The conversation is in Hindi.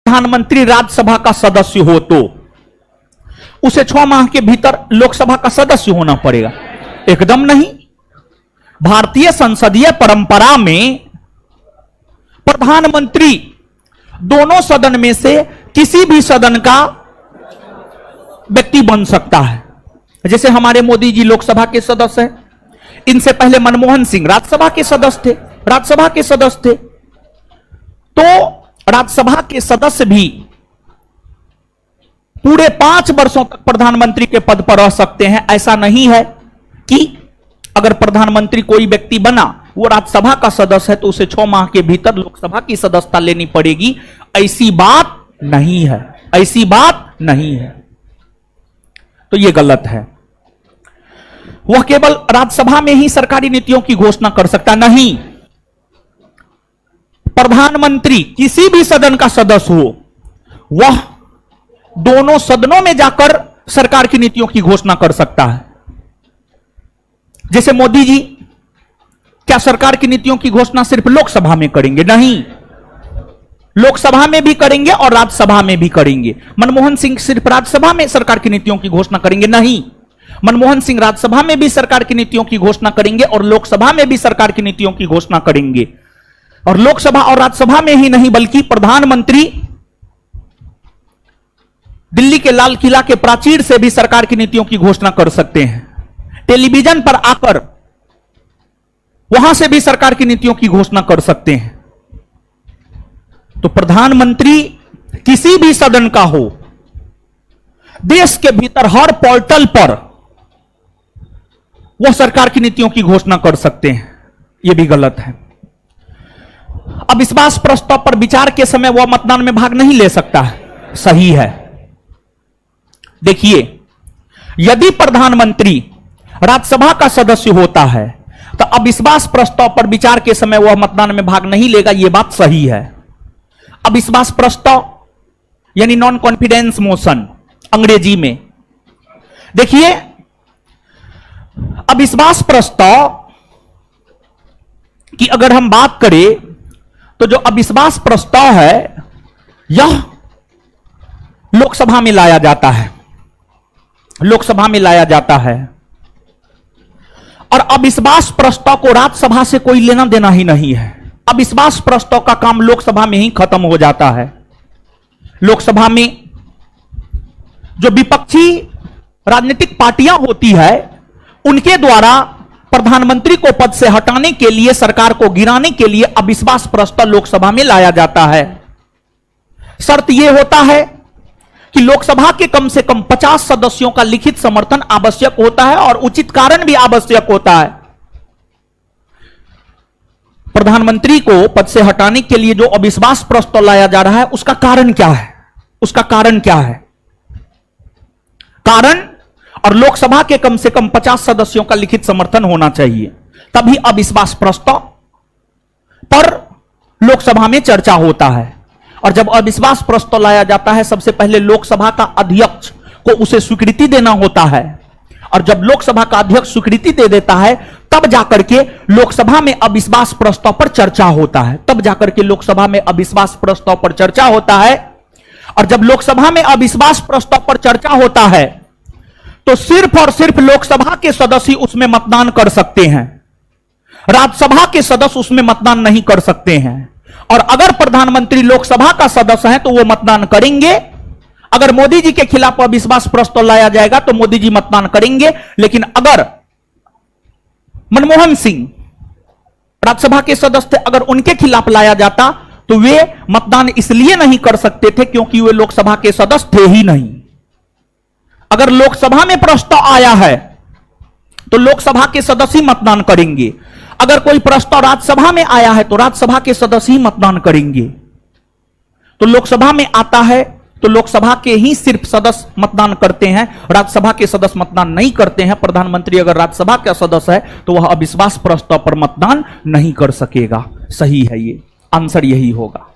प्रधानमंत्री राज्यसभा का सदस्य हो तो उसे 6 माह के भीतर लोकसभा का सदस्य होना पड़ेगा? एकदम नहीं। भारतीय संसदीय परंपरा में प्रधानमंत्री दोनों सदन में से किसी भी सदन का व्यक्ति बन सकता है। जैसे हमारे मोदी जी लोकसभा के सदस्य हैं, इनसे पहले मनमोहन सिंह राज्यसभा के सदस्य थे। तो राज्यसभा के सदस्य भी पूरे 5 वर्षों तक प्रधानमंत्री के पद पर रह सकते हैं। ऐसा नहीं है कि अगर प्रधानमंत्री कोई व्यक्ति बना, वो राज्यसभा का सदस्य है, तो उसे 6 माह के भीतर लोकसभा की सदस्यता लेनी पड़ेगी। ऐसी बात नहीं है, तो यह गलत है। वह केवल राज्यसभा में ही सरकारी नीतियों की घोषणा कर सकता नहीं। प्रधानमंत्री किसी भी सदन का सदस्य हो, वह दोनों सदनों में जाकर सरकार की नीतियों की घोषणा कर सकता है। जैसे मोदी जी क्या सरकार की नीतियों की घोषणा सिर्फ लोकसभा में करेंगे? नहीं, लोकसभा में भी करेंगे और राज्यसभा में भी करेंगे। मनमोहन सिंह सिर्फ राज्यसभा में सरकार की नीतियों की घोषणा करेंगे? नहीं, मनमोहन सिंह राज्यसभा में भी सरकार की नीतियों की घोषणा करेंगे और लोकसभा में भी सरकार की नीतियों की घोषणा करेंगे। और लोकसभा और राज्यसभा में ही नहीं, बल्कि प्रधानमंत्री दिल्ली के लाल किला के प्राचीर से भी सरकार की नीतियों की घोषणा कर सकते हैं। टेलीविजन पर आकर वहां से भी सरकार की नीतियों की घोषणा कर सकते हैं। तो प्रधानमंत्री किसी भी सदन का हो, देश के भीतर हर पोर्टल पर वह सरकार की नीतियों की घोषणा कर सकते हैं। यह भी गलत है। अविश्वास प्रस्ताव पर विचार के समय वह मतदान में भाग नहीं ले सकता है। सही है। देखिए, यदि प्रधानमंत्री राज्यसभा का सदस्य होता है तो अविश्वास प्रस्ताव पर विचार के समय वह मतदान में भाग नहीं लेगा। यह बात सही है। अविश्वास प्रस्ताव यानी नॉन कॉन्फिडेंस मोशन अंग्रेजी में। देखिए, अविश्वास प्रस्ताव की अगर हम बात करें तो जो अविश्वास प्रस्ताव है यह लोकसभा में लाया जाता है और अविश्वास प्रस्ताव को राज्यसभा से कोई लेना देना ही नहीं है। अविश्वास प्रस्ताव का काम लोकसभा में ही खत्म हो जाता है। लोकसभा में जो विपक्षी राजनीतिक पार्टियां होती है, उनके द्वारा प्रधानमंत्री को पद से हटाने के लिए, सरकार को गिराने के लिए अविश्वास प्रस्ताव लोकसभा में लाया जाता है। शर्त यह होता है कि लोकसभा के कम से कम 50 सदस्यों का लिखित समर्थन आवश्यक होता है और उचित कारण भी आवश्यक होता है। प्रधानमंत्री को पद से हटाने के लिए जो अविश्वास प्रस्ताव लाया जा रहा है, उसका कारण क्या है? कारण और लोकसभा के कम से कम 50 सदस्यों का लिखित समर्थन होना चाहिए, तभी अविश्वास प्रस्ताव पर लोकसभा में चर्चा होता है। और जब अविश्वास प्रस्ताव लाया जाता है, सबसे पहले लोकसभा का अध्यक्ष को उसे स्वीकृति देना होता है। और जब लोकसभा का अध्यक्ष स्वीकृति दे देता है, तब जाकर के लोकसभा में अविश्वास प्रस्ताव पर चर्चा होता है। और जब लोकसभा में अविश्वास प्रस्ताव पर चर्चा होता है तो सिर्फ और सिर्फ लोकसभा के सदस्य उसमें मतदान कर सकते हैं। राज्यसभा के सदस्य उसमें मतदान नहीं कर सकते हैं। और अगर प्रधानमंत्री लोकसभा का सदस्य है तो वो मतदान करेंगे। अगर मोदी जी के खिलाफ अविश्वास प्रस्ताव लाया जाएगा तो मोदी जी मतदान करेंगे। लेकिन अगर मनमोहन सिंह राज्यसभा के सदस्य थे, अगर उनके खिलाफ लाया जाता तो वे मतदान इसलिए नहीं कर सकते थे क्योंकि वे लोकसभा के सदस्य थे ही नहीं। अगर लोकसभा में प्रस्ताव आया है तो लोकसभा के सदस्य ही मतदान करेंगे। अगर कोई प्रस्ताव राज्यसभा में आया है तो राज्यसभा के सदस्य ही मतदान करेंगे। तो लोकसभा में आता है तो लोकसभा के ही सिर्फ सदस्य मतदान करते हैं, राज्यसभा के सदस्य मतदान नहीं करते हैं। प्रधानमंत्री अगर राज्यसभा का सदस्य है तो वह अविश्वास प्रस्ताव पर मतदान नहीं कर सकेगा। सही है, ये आंसर यही होगा।